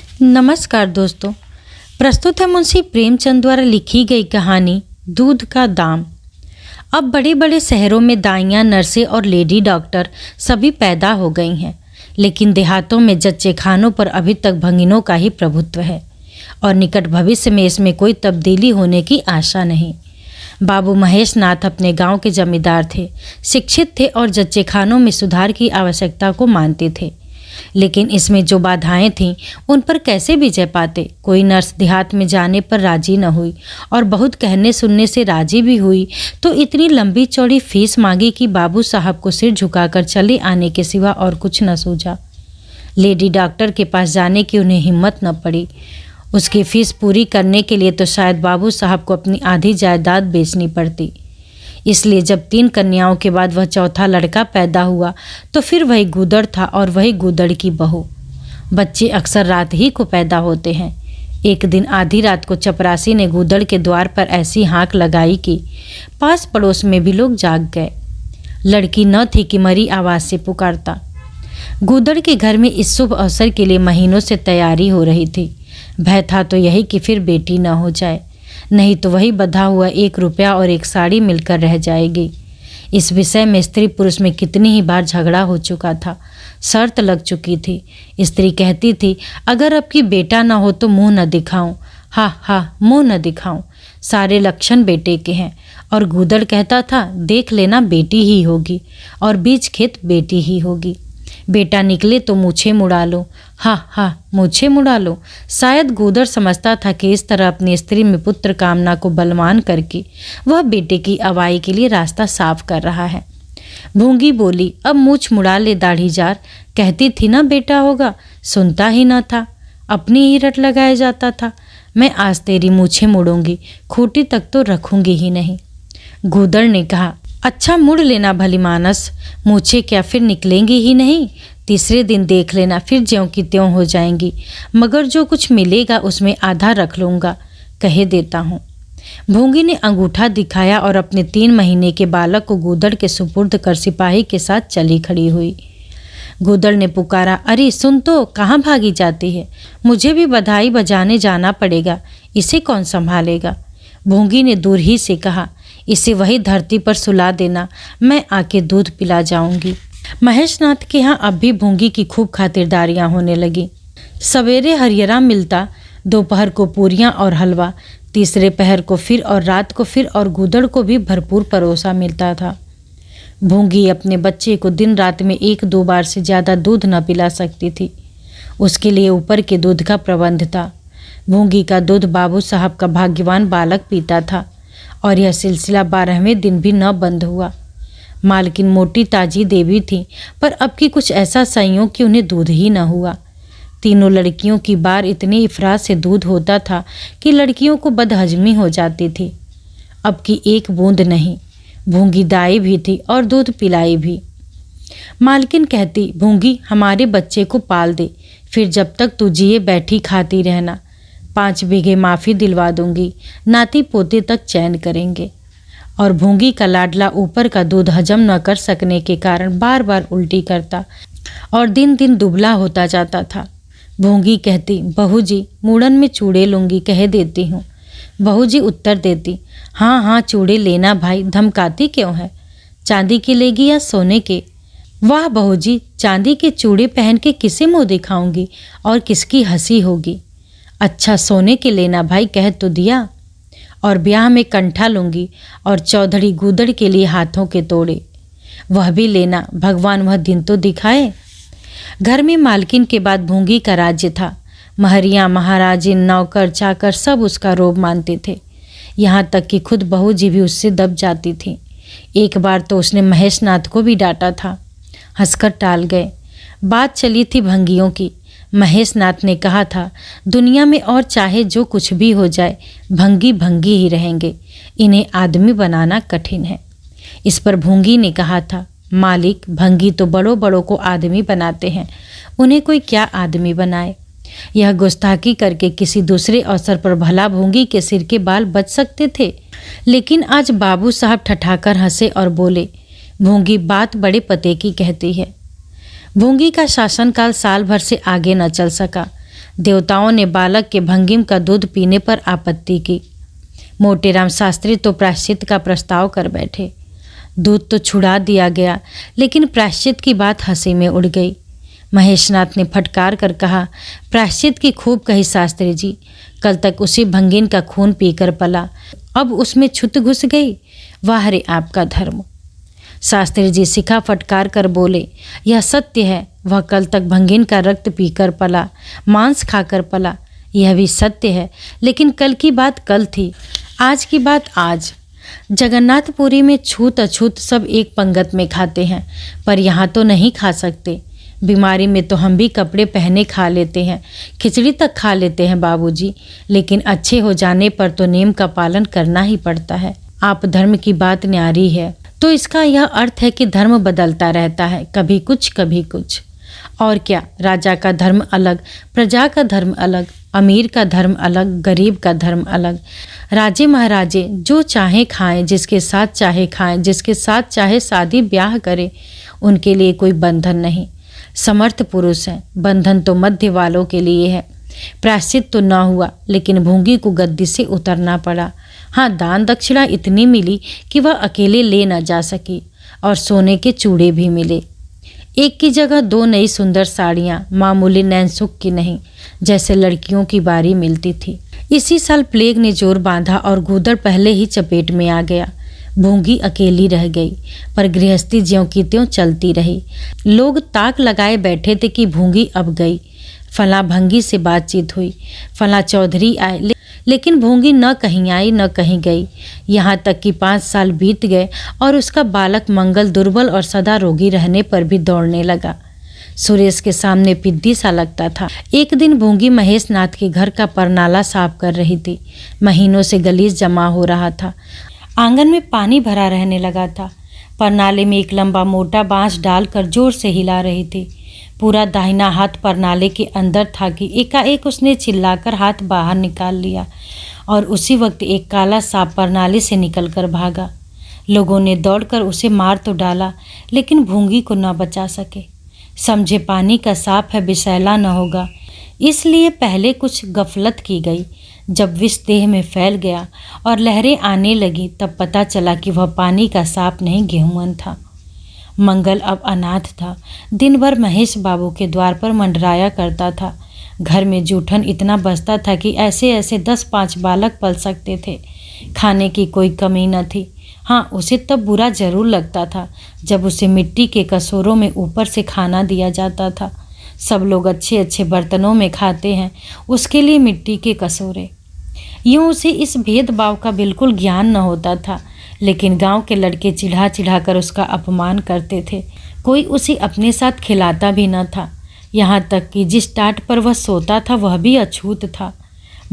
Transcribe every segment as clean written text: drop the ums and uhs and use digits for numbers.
नमस्कार दोस्तों। प्रस्तुत है मुंशी प्रेमचंद द्वारा लिखी गई कहानी दूध का दाम। अब बड़े बड़े शहरों में दाइयाँ, नर्सें और लेडी डॉक्टर सभी पैदा हो गई हैं, लेकिन देहातों में जच्चे खानों पर अभी तक भंगिनों का ही प्रभुत्व है और निकट भविष्य में इसमें कोई तब्दीली होने की आशा नहीं। बाबू महेश नाथ अपने गांव के जमींदार थे, शिक्षित थे और जच्चे खानों में सुधार की आवश्यकता को मानते थे, लेकिन इसमें जो बाधाएं थीं उन पर कैसे विजय पाते। कोई नर्स देहात में जाने पर राजी न हुई और बहुत कहने सुनने से राजी भी हुई तो इतनी लंबी चौड़ी फीस मांगी कि बाबू साहब को सिर झुकाकर चले आने के सिवा और कुछ न सूझा। लेडी डॉक्टर के पास जाने की उन्हें हिम्मत न पड़ी। उसकी फीस पूरी करने के लिए तो शायद बाबू साहब को अपनी आधी जायदाद बेचनी पड़ती। इसलिए जब 3 कन्याओं के बाद वह चौथा लड़का पैदा हुआ तो फिर वही गूदड़ था और वही गूदड़ की बहू। बच्चे अक्सर रात ही को पैदा होते हैं। एक दिन आधी रात को चपरासी ने गूदड़ के द्वार पर ऐसी हाँक लगाई कि पास पड़ोस में भी लोग जाग गए। लड़की न थी कि मरी आवाज़ से पुकारता। गूदड़ के घर में इस शुभ अवसर के लिए महीनों से तैयारी हो रही थी। भय था तो यही कि फिर बेटी न हो जाए, नहीं तो वही बंधा हुआ 1 रुपया और 1 साड़ी मिलकर रह जाएगी। इस विषय में स्त्री पुरुष में कितनी ही बार झगड़ा हो चुका था, शर्त लग चुकी थी। स्त्री कहती थी, अगर अब की बेटा ना हो तो मुंह न दिखाऊं, हा मुंह न दिखाऊं, सारे लक्षण बेटे के हैं। और गूदड़ कहता था, देख लेना बेटी ही होगी और बीज खेत बेटी ही होगी। बेटा निकले तो मूछे मुड़ा लो, हा मूछे मुड़ा लो। शायद गूदड़ समझता था कि इस तरह अपनी स्त्री में पुत्र कामना को बलवान करके वह बेटे की अवाई के लिए रास्ता साफ कर रहा है। भूंगी बोली, अब मूछ मुड़ा ले दाढ़ीजार, कहती थी ना बेटा होगा, सुनता ही न था, अपनी ही रट लगाया जाता था। मैं आज तेरी मूछे मुड़ूंगी, खूंटी तक तो रखूंगी ही नहीं। गूदड़ ने कहा, अच्छा मुड़ लेना भली मानस, मूछे क्या फिर निकलेंगी ही नहीं। तीसरे दिन देख लेना, फिर ज्यों की त्यों हो जाएंगी, मगर जो कुछ मिलेगा उसमें आधा रख लूँगा, कहे देता हूँ। भूंगी ने अंगूठा दिखाया और अपने 3 महीने के बालक को गूदड़ के सुपुर्द कर सिपाही के साथ चली खड़ी हुई। गूदड़ ने पुकारा, अरे सुन तो, कहाँ भागी जाती है, मुझे भी बधाई बजाने जाना पड़ेगा, इसे कौन संभालेगा। भूंगी ने दूर ही से कहा, इसे वही धरती पर सुला देना, मैं आके दूध पिला जाऊंगी। महेश नाथ के यहाँ अब भी भूंगी की खूब खातिरदारियाँ होने लगी। सवेरे हरियरा मिलता, दोपहर को पूरियाँ और हलवा, तीसरे पहर को फिर और रात को फिर, और गूदड़ को भी भरपूर परोसा मिलता था। भूंगी अपने बच्चे को दिन रात में 1-2 बार से ज़्यादा दूध न पिला सकती थी। उसके लिए ऊपर के दूध का प्रबंध था। भूंगी का दूध बाबू साहब का भाग्यवान बालक पीता था और यह सिलसिला 12वें दिन भी न बंद हुआ। मालकिन मोटी ताजी देवी थी, पर अब की कुछ ऐसा संयोग कि उन्हें दूध ही न हुआ। तीनों लड़कियों की बार इतनी इफरात से दूध होता था कि लड़कियों को बदहजमी हो जाती थी। अब की 1 बूंद नहीं। भूंगी दाई भी थी और दूध पिलाई भी। मालकिन कहती, भूंगी हमारे बच्चे को पाल दे, फिर जब तक तू जिए बैठी खाती रहना। 5 बीघे माफ़ी दिलवा दूंगी, नाती पोते तक चैन करेंगे। और भूंगी का लाडला ऊपर का दूध हजम न कर सकने के कारण बार बार उल्टी करता और दिन दिन दुबला होता जाता था। भूंगी कहती, बहू जी मूड़न में चूड़े लूँगी, कह देती हूँ। बहू जी उत्तर देती, हाँ चूड़े लेना भाई, धमकाती क्यों है, चांदी के लेगी या सोने के। वाह बहू जी, चांदी के चूड़े पहन के किसे मुँह दिखाऊंगी और किसकी हंसी होगी। अच्छा सोने के लेना भाई, कह तो दिया। और ब्याह में कंठा लूँगी और चौधरी गूदड़ के लिए हाथों के तोड़े, वह भी लेना, भगवान वह दिन तो दिखाए। घर में मालकिन के बाद भूंगी का राज्य था। महरियाँ, महाराजिन, नौकर चाकर सब उसका रोब मानते थे। यहाँ तक कि खुद बहू जी भी उससे दब जाती थी। एक बार तो उसने महेश नाथ को भी डांटा था, हंसकर टाल गए। बात चली थी भंगियों की। महेश नाथ ने कहा था, दुनिया में और चाहे जो कुछ भी हो जाए, भंगी भंगी ही रहेंगे, इन्हें आदमी बनाना कठिन है। इस पर भूंगी ने कहा था, मालिक भंगी तो बड़ों बड़ों को आदमी बनाते हैं, उन्हें कोई क्या आदमी बनाए। यह गुस्ताखी करके किसी दूसरे अवसर पर भला भूंगी के सिर के बाल बच सकते थे, लेकिन आज बाबू साहब ठठाकर हंसे और बोले, भूंगी बात बड़े पते की कहती है। भूंगी का शासनकाल साल भर से आगे न चल सका। देवताओं ने बालक के भंगिम का दूध पीने पर आपत्ति की। मोटेराम शास्त्री तो प्रायश्चित का प्रस्ताव कर बैठे। दूध तो छुड़ा दिया गया, लेकिन प्रायश्चित की बात हंसी में उड़ गई। महेशनाथ ने फटकार कर कहा, प्रायश्चित की खूब कही शास्त्री जी, कल तक उसी भंगिन का खून पीकर पला, अब उसमें छुत घुस गई। वाह रे आपका धर्म। शास्त्री जी सिखा फटकार कर बोले, यह सत्य है, वह कल तक भंगिन का रक्त पीकर पला, मांस खाकर पला। यह भी सत्य है, लेकिन कल की बात कल थी, आज की बात आज। जगन्नाथपुरी में छूत अछूत सब एक पंगत में खाते हैं, पर यहाँ तो नहीं खा सकते। बीमारी में तो हम भी कपड़े पहने खा लेते हैं, खिचड़ी तक खा लेते हैं बाबूजी, लेकिन अच्छे हो जाने पर तो नियम का पालन करना ही पड़ता है। आप धर्म की बात न्यारी है, तो इसका यह अर्थ है कि धर्म बदलता रहता है, कभी कुछ कभी कुछ। और क्या, राजा का धर्म अलग, प्रजा का धर्म अलग, अमीर का धर्म अलग, गरीब का धर्म अलग। राजे महाराजे जो चाहे खाएं, जिसके साथ चाहे खाएं, जिसके साथ चाहे शादी ब्याह करें, उनके लिए कोई बंधन नहीं। समर्थ पुरुष हैं, बंधन तो मध्य वालों के लिए है। प्रायश्चित तो न हुआ, लेकिन भूंगी को गद्दी से उतरना पड़ा। हाँ, दान दक्षिणा इतनी मिली कि वह अकेले ले न जा सकी, और सोने के चूड़े भी मिले। एक की जगह 2 नई सुंदर साड़ियाँ, मामूली नैनसुख की नहीं, जैसे लड़कियों की बारी मिलती थी। इसी साल प्लेग ने जोर बांधा और गूदड़ पहले ही चपेट में आ गया। भूंगी अकेली रह गई, पर गृहस्थी ज्यों की त्यों चलती रही। लोग ताक लगाए बैठे थे कि भूंगी अब गई। फला भंगी से बातचीत हुई, फला चौधरी आए, लेकिन भूंगी न कहीं आई न कहीं गई। यहाँ तक कि 5 साल बीत गए और उसका बालक मंगल दुर्बल और सदा रोगी रहने पर भी दौड़ने लगा। सुरेश के सामने पिद्दी सा लगता था। एक दिन भूंगी महेश नाथ के घर का परनाला साफ कर रही थी। महीनों से गलीज जमा हो रहा था, आंगन में पानी भरा रहने लगा था। परनाले में एक लंबा मोटा बांस डालकर जोर से हिला रही थी। पूरा दाहिना हाथ परनाले के अंदर था कि एकाएक उसने चिल्लाकर हाथ बाहर निकाल लिया, और उसी वक्त एक काला सांप परनाले से निकलकर भागा। लोगों ने दौड़कर उसे मार तो डाला, लेकिन भूंगी को न बचा सके। समझे पानी का सांप है, विषैला न होगा, इसलिए पहले कुछ गफलत की गई। जब विष देह में फैल गया और लहरें आने लगी, तब पता चला कि वह पानी का सांप नहीं, गेहूं था। मंगल अब अनाथ था। दिन भर महेश बाबू के द्वार पर मंडराया करता था। घर में जूठन इतना बसता था कि ऐसे ऐसे 10-5 बालक पल सकते थे। खाने की कोई कमी न थी। हाँ, उसे तब बुरा जरूर लगता था जब उसे मिट्टी के कसूरों में ऊपर से खाना दिया जाता था। सब लोग अच्छे अच्छे बर्तनों में खाते हैं, उसके लिए मिट्टी के कसूरे। यूँ उसे इस भेदभाव का बिल्कुल ज्ञान न होता था, लेकिन गांव के लड़के चिढ़ा चिढ़ा कर उसका अपमान करते थे। कोई उसे अपने साथ खिलाता भी न था। यहाँ तक कि जिस टाट पर वह सोता था वह भी अछूत था।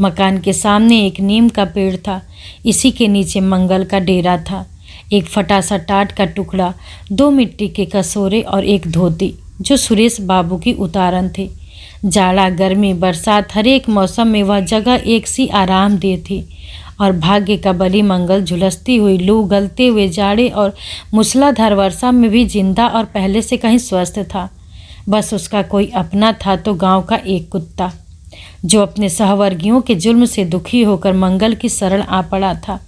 मकान के सामने एक नीम का पेड़ था, इसी के नीचे मंगल का डेरा था। एक फटा सा टाट का टुकड़ा, 2 मिट्टी के कसूरे और एक धोती, जो सुरेश बाबू की उतारन थे। जाड़ा, गर्मी, बरसात, हर एक मौसम में वह जगह एक सी आरामदेह थी। और भाग्य का बली मंगल झुलसती हुई लू, गलते हुए जाड़े और मूसलाधार वर्षा में भी जिंदा और पहले से कहीं स्वस्थ था। बस उसका कोई अपना था तो गांव का एक कुत्ता, जो अपने सहवर्गियों के जुल्म से दुखी होकर मंगल की शरण आ पड़ा था।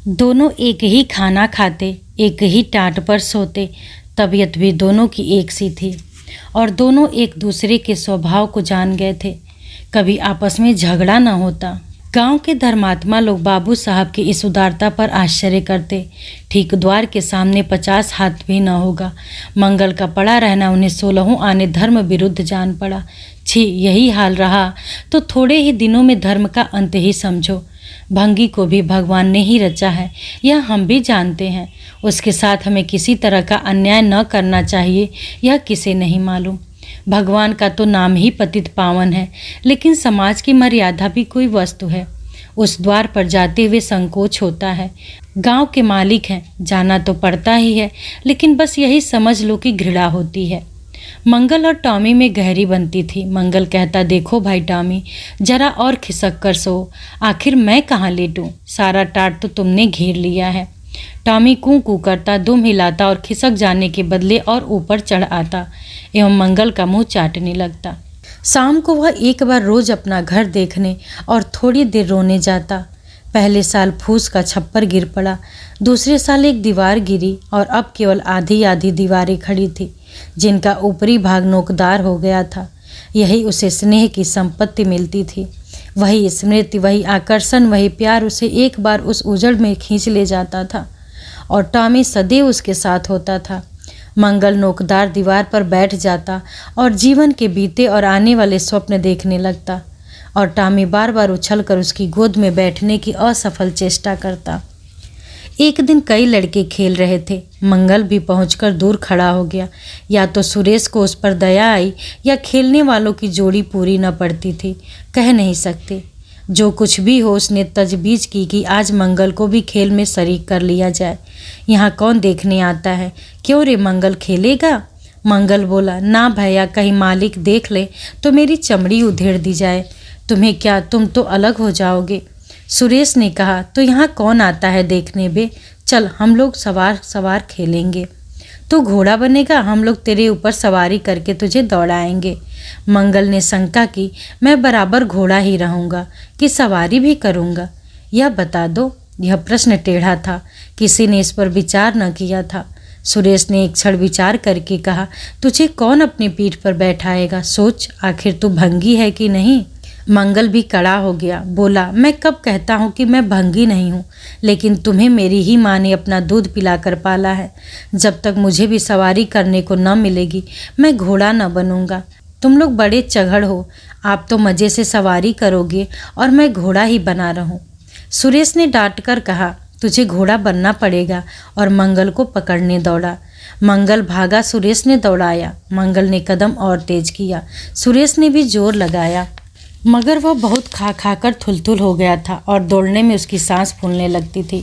दोनों एक ही खाना खाते, एक ही टाट पर सोते। तबीयत भी दोनों की एक सी थी और दोनों एक दूसरे के स्वभाव को जान गए थे। कभी आपस में झगड़ा न होता। गांव के धर्मात्मा लोग बाबू साहब की इस उदारता पर आश्चर्य करते। ठीक द्वार के सामने 50 हाथ भी न होगा। मंगल का पड़ा रहना उन्हें 16 आने धर्म विरुद्ध जान पड़ा। छी, यही हाल रहा तो थोड़े ही दिनों में धर्म का अंत ही समझो। भंगी को भी भगवान ने ही रचा है, यह हम भी जानते हैं। उसके साथ हमें किसी तरह का अन्याय न करना चाहिए, यह किसे नहीं मालूम। भगवान का तो नाम ही पतित पावन है, लेकिन समाज की मर्यादा भी कोई वस्तु है। उस द्वार पर जाते हुए संकोच होता है। गांव के मालिक हैं, जाना तो पड़ता ही है, लेकिन बस यही समझ लो कि घृणा होती है। मंगल और टॉमी में गहरी बनती थी। मंगल कहता, देखो भाई टॉमी, जरा और खिसक कर सो, आखिर मैं कहाँ लेटूं, सारा टाट तो तुमने घेर लिया है। टॉमी कूं कूं करता, दुम हिलाता और खिसक जाने के बदले और ऊपर चढ़ आता एवं मंगल का मुंह चाटने लगता। शाम को वह एक बार रोज अपना घर देखने और थोड़ी देर रोने जाता। पहले साल फूस का छप्पर गिर पड़ा, दूसरे साल एक दीवार गिरी और अब केवल आधी आधी दीवारें खड़ी थी जिनका ऊपरी भाग नोकदार हो गया था। यही उसे स्नेह की संपत्ति मिलती थी। वही स्मृति, वही आकर्षण, वही प्यार उसे एक बार उस उजड़ में खींच ले जाता था और टॉमी सदैव उसके साथ होता था। मंगल नोकदार दीवार पर बैठ जाता और जीवन के बीते और आने वाले स्वप्न देखने लगता और टॉमी बार बार उछलकर उसकी गोद में बैठने की असफल चेष्टा करता। एक दिन कई लड़के खेल रहे थे। मंगल भी पहुंचकर दूर खड़ा हो गया। या तो सुरेश को उस पर दया आई या खेलने वालों की जोड़ी पूरी न पड़ती थी, कह नहीं सकते। जो कुछ भी हो, उसने तजवीज़ की कि आज मंगल को भी खेल में शरीक कर लिया जाए। यहाँ कौन देखने आता है? क्यों रे, मंगल खेलेगा? मंगल बोला, ना भैया, कहीं मालिक देख ले तो मेरी चमड़ी उधेड़ दी जाए। तुम्हें क्या, तुम तो अलग हो जाओगे। सुरेश ने कहा, तो यहाँ कौन आता है देखने बे? चल हम लोग सवार सवार खेलेंगे। तू घोड़ा बनेगा, हम लोग तेरे ऊपर सवारी करके तुझे दौड़ाएंगे। मंगल ने शंका की, मैं बराबर घोड़ा ही रहूँगा कि सवारी भी करूँगा? यह बता दो। यह प्रश्न टेढ़ा था, किसी ने इस पर विचार न किया था। सुरेश ने एक क्षण विचार करके कहा, तुझे कौन अपनी पीठ पर बैठाएगा? सोच, आखिर तू भंगी है कि नहीं? मंगल भी कड़ा हो गया, बोला, मैं कब कहता हूँ कि मैं भंगी नहीं हूँ, लेकिन तुम्हें मेरी ही माँ ने अपना दूध पिलाकर पाला है। जब तक मुझे भी सवारी करने को न मिलेगी मैं घोड़ा न बनूंगा। तुम लोग बड़े चढ़ हो, आप तो मज़े से सवारी करोगे और मैं घोड़ा ही बना रहूं। सुरेश ने डांट कर कहा, तुझे घोड़ा बनना पड़ेगा, और मंगल को पकड़ने दौड़ा। मंगल भागा, सुरेश ने दौड़ाया। मंगल ने कदम और तेज किया, सुरेश ने भी जोर लगाया, मगर वह बहुत खा खा कर थुलथुल हो गया था और दौड़ने में उसकी सांस फूलने लगती थी।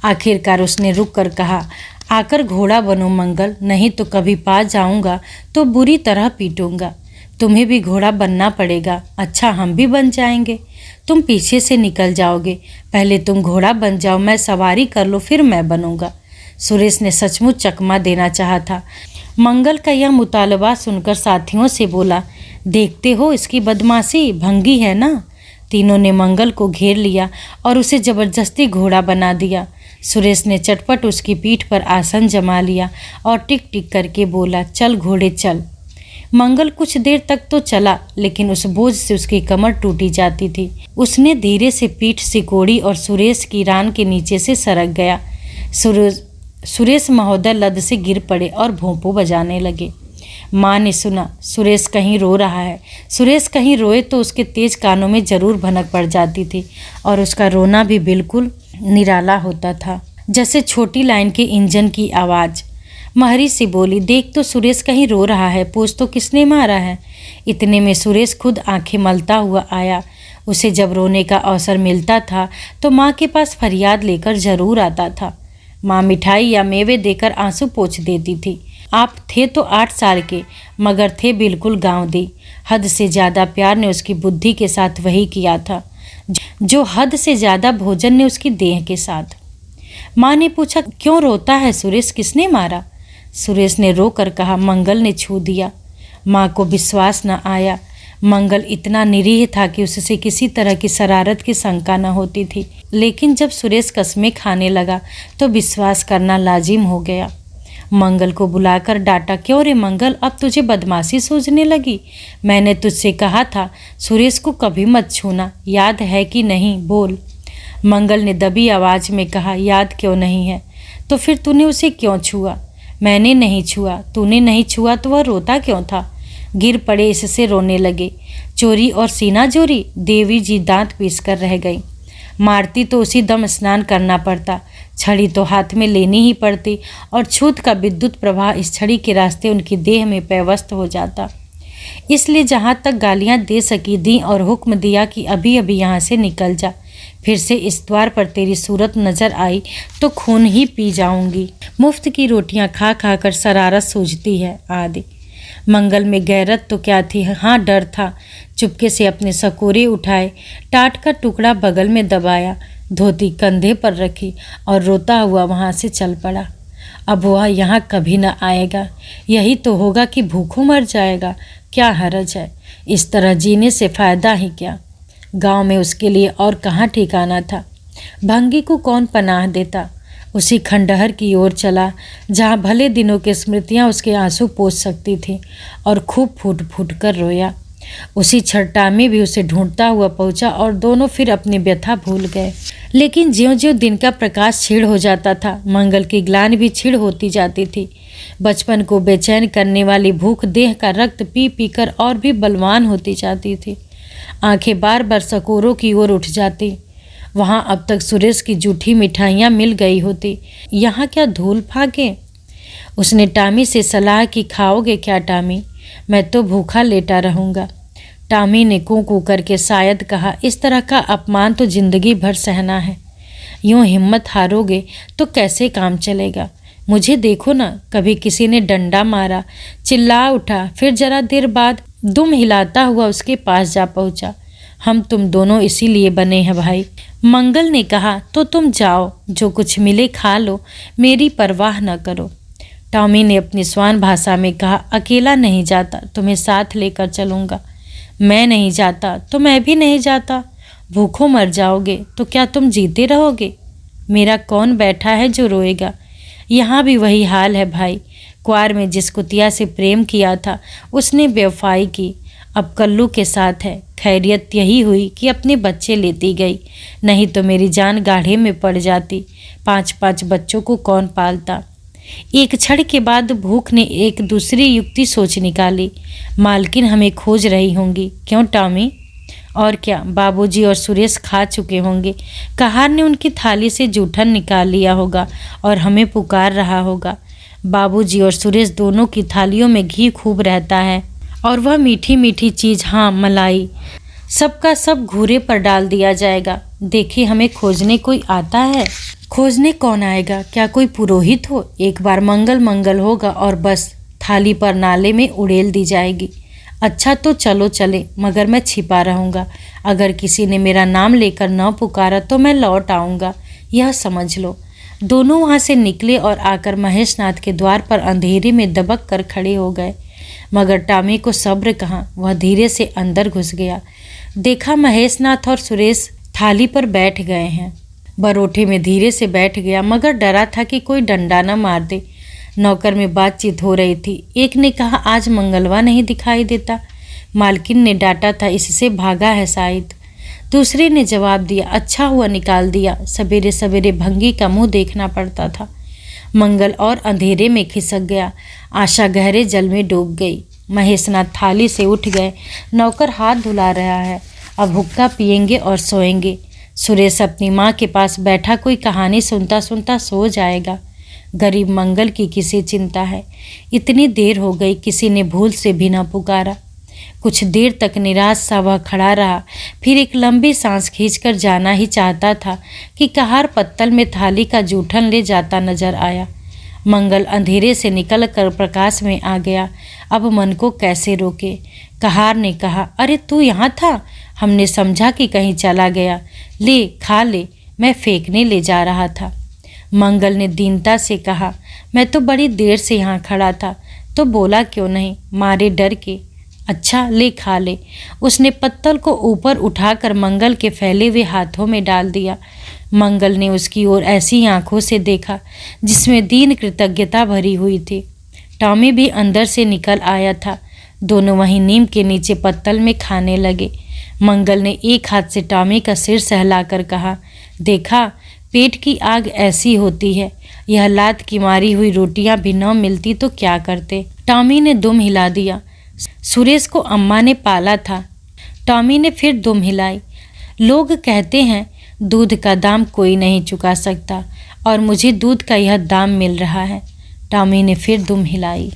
आखिरकार उसने रुक कर कहा, आकर घोड़ा बनो मंगल, नहीं तो कभी पा जाऊंगा तो बुरी तरह पीटूंगा। तुम्हें भी घोड़ा बनना पड़ेगा। अच्छा, हम भी बन जाएंगे। तुम पीछे से निकल जाओगे। पहले तुम घोड़ा बन जाओ, मैं सवारी कर लो, फिर मैं बनूंगा। सुरेश ने सचमुच चकमा देना चाहा था। मंगल का यह मुतालबा सुनकर साथियों से बोला, देखते हो इसकी बदमाशी, भंगी है ना। तीनों ने मंगल को घेर लिया और उसे जबरदस्ती घोड़ा बना दिया। सुरेश ने चटपट उसकी पीठ पर आसन जमा लिया और टिक टिक करके बोला, चल घोड़े चल। मंगल कुछ देर तक तो चला, लेकिन उस बोझ से उसकी कमर टूटी जाती थी। उसने धीरे से पीठ सिकोड़ी और सुरेश की रान के नीचे से सरक गया। सुरेश महोदय लद से गिर पड़े और भोंपू बजाने लगे। माँ ने सुना, सुरेश कहीं रो रहा है। सुरेश कहीं रोए तो उसके तेज कानों में जरूर भनक पड़ जाती थी और उसका रोना भी बिल्कुल निराला होता था, जैसे छोटी लाइन के इंजन की आवाज़। महरी सी बोली, देख तो सुरेश कहीं रो रहा है, पूछ तो किसने मारा है। इतने में सुरेश खुद आंखें मलता हुआ आया। उसे जब रोने का अवसर मिलता था तो माँ के पास फरियाद लेकर जरूर आता था। माँ मिठाई या मेवे देकर आंसू पोंछ देती थी। आप थे तो 8 साल के, मगर थे बिल्कुल गाँव दी। हद से ज़्यादा प्यार ने उसकी बुद्धि के साथ वही किया था जो हद से ज़्यादा भोजन ने उसकी देह के साथ। माँ ने पूछा, क्यों रोता है सुरेश, किसने मारा? सुरेश ने रो कर कहा, मंगल ने छू दिया। माँ को विश्वास न आया। मंगल इतना निरीह था कि उससे किसी तरह की शरारत की शंका न होती थी, लेकिन जब सुरेश कसमें खाने लगा तो विश्वास करना लाजिम हो गया। मंगल को बुलाकर डांटा, क्यों रे मंगल, अब तुझे बदमाशी सूझने लगी? मैंने तुझसे कहा था सुरेश को कभी मत छूना, याद है कि नहीं? बोल। मंगल ने दबी आवाज़ में कहा, याद क्यों नहीं है? तो फिर तूने उसे क्यों छुआ? मैंने नहीं छुआ। तूने नहीं छुआ तो वह रोता क्यों था? गिर पड़े इससे रोने लगे। चोरी और सीना जोरी। देवी जी दांत पीस कर रह गई। मारती तो उसी दम स्नान करना पड़ता, छड़ी तो हाथ में लेनी ही पड़ती और छूत का विद्युत प्रवाह इस छड़ी के रास्ते उनकी देह में पैवस्त हो जाता। इसलिए जहाँ तक गालियाँ दे सकी दी और हुक्म दिया कि अभी अभी यहाँ से निकल जा। फिर से इस द्वार पर तेरी सूरत नजर आई तो खून ही पी जाऊंगी। मुफ्त की रोटियां खा खा कर शरारत सूझती है आदि। मंगल में गैरत तो क्या थी, हाँ डर था। चुपके से अपने सकोरे उठाए, टाट का टुकड़ा बगल में दबाया, धोती कंधे पर रखी और रोता हुआ वहाँ से चल पड़ा। अब वह यहाँ कभी न आएगा। यही तो होगा कि भूखों मर जाएगा। क्या हर्ज है, इस तरह जीने से फ़ायदा ही क्या। गांव में उसके लिए और कहाँ ठिकाना था। भंगी को कौन पनाह देता। उसी खंडहर की ओर चला जहाँ भले दिनों की स्मृतियाँ उसके आंसू पोंछ सकती थी, और खूब फूट फूट कर रोया। उसी छरटामी भी उसे ढूंढता हुआ पहुंचा और दोनों फिर अपनी व्यथा भूल गए। लेकिन ज्यों-ज्यों दिन का प्रकाश क्षीण हो जाता था, मंगल की ग्लानि भी क्षीण होती जाती थी। बचपन को बेचैन करने वाली भूख देह का रक्त पी पी कर और भी बलवान होती जाती थी। आंखें बार बार सकोरों की ओर उठ जाती। वहाँ अब तक सुरेश की जूठी मिठाइयाँ मिल गई होती, यहाँ क्या धूल फाके। उसने टामी से सलाह की, खाओगे क्या टामी, मैं तो भूखा लेटा रहूँगा। टामी ने कू कू करके शायद कहा, इस तरह का अपमान तो जिंदगी भर सहना है। यूँ हिम्मत हारोगे तो कैसे काम चलेगा। मुझे देखो ना, कभी किसी ने डंडा मारा, चिल्ला उठा, फिर जरा देर बाद दुम हिलाता हुआ उसके पास जा पहुँचा। हम तुम दोनों इसीलिए बने हैं भाई। मंगल ने कहा, तो तुम जाओ, जो कुछ मिले खा लो, मेरी परवाह न करो। टॉमी ने अपनी स्वान भाषा में कहा, अकेला नहीं जाता, तुम्हें साथ लेकर चलूँगा। मैं नहीं जाता तो मैं भी नहीं जाता। भूखों मर जाओगे तो क्या तुम जीते रहोगे। मेरा कौन बैठा है जो रोएगा। यहाँ भी वही हाल है भाई। क्वार में जिस कुतिया से प्रेम किया था उसने बेवफाई की, अब कल्लू के साथ है। खैरियत यही हुई कि अपने बच्चे लेती गई, नहीं तो मेरी जान गाढ़े में पड़ जाती। 5-5 बच्चों को कौन पालता। एक क्षण के बाद भूख ने एक दूसरी युक्ति सोच निकाली। मालकिन हमें खोज रही होंगी, क्यों टॉमी। और क्या, बाबूजी और सुरेश खा चुके होंगे। कहार ने उनकी थाली से जूठन निकाल लिया होगा और हमें पुकार रहा होगा। बाबूजी और सुरेश दोनों की थालियों में घी खूब रहता है, और वह मीठी मीठी चीज़, हाँ मलाई, सबका सब घूरे पर डाल दिया जाएगा। देखिए, हमें खोजने कोई आता है। खोजने कौन आएगा, क्या कोई पुरोहित हो। एक बार मंगल मंगल होगा और बस थाली पर नाले में उड़ेल दी जाएगी। अच्छा तो चलो चले, मगर मैं छिपा रहूँगा। अगर किसी ने मेरा नाम लेकर न पुकारा तो मैं लौट आऊँगा, यह समझ लो। दोनों वहाँ से निकले और आकर महेशनाथ के द्वार पर अंधेरे में दबक कर खड़े हो गए। मगर टॉमी को सब्र कहाँ, वह धीरे से अंदर घुस गया। देखा महेशनाथ और सुरेश थाली पर बैठ गए हैं। बरोठे में धीरे से बैठ गया, मगर डरा था कि कोई डंडा न मार दे। नौकर में बातचीत हो रही थी। एक ने कहा, आज मंगलवा नहीं दिखाई देता, मालकिन ने डांटा था, इससे भागा है शायद। दूसरे ने जवाब दिया, अच्छा हुआ निकाल दिया, सवेरे सवेरे भंगी का मुंह देखना पड़ता था। मंगल और अंधेरे में खिसक गया। आशा गहरे जल में डूब गई। महेशनाथ थाली से उठ गए। नौकर हाथ धुला रहा है, अब हुक्का पिएंगे और सोएंगे। सुरेश अपनी माँ के पास बैठा कोई कहानी सुनता सुनता सो जाएगा। गरीब मंगल की किसे चिंता है। इतनी देर हो गई, किसी ने भूल से भी न पुकारा। कुछ देर तक निराश सा वह खड़ा रहा, फिर एक लंबी सांस खींचकर जाना ही चाहता था कि कहार पत्तल में थाली का जूठन ले जाता नजर आया। मंगल अंधेरे से निकल कर प्रकाश में आ गया। अब मन को कैसे रोके। कहार ने कहा, अरे तू यहाँ था, हमने समझा कि कहीं चला गया। ले खा ले, मैं फेंकने ले जा रहा था। मंगल ने दीनता से कहा, मैं तो बड़ी देर से यहाँ खड़ा था, तो बोला क्यों नहीं, मारे डर के। अच्छा ले खा ले। उसने पत्तल को ऊपर उठाकर मंगल के फैले हुए हाथों में डाल दिया। मंगल ने उसकी ओर ऐसी आंखों से देखा जिसमें दीन कृतज्ञता भरी हुई थी। टॉमी भी अंदर से निकल आया था। दोनों वहीं नीम के नीचे पत्तल में खाने लगे। मंगल ने एक हाथ से टॉमी का सिर सहलाकर कहा, देखा, पेट की आग ऐसी होती है। यह लात की मारी हुई रोटियां भी न मिलती तो क्या करते। टॉमी ने दुम हिला दिया। सुरेश को अम्मा ने पाला था। टॉमी ने फिर दुम हिलाई। लोग कहते हैं दूध का दाम कोई नहीं चुका सकता, और मुझे दूध का यह दाम मिल रहा है। टॉमी ने फिर दुम हिलाई।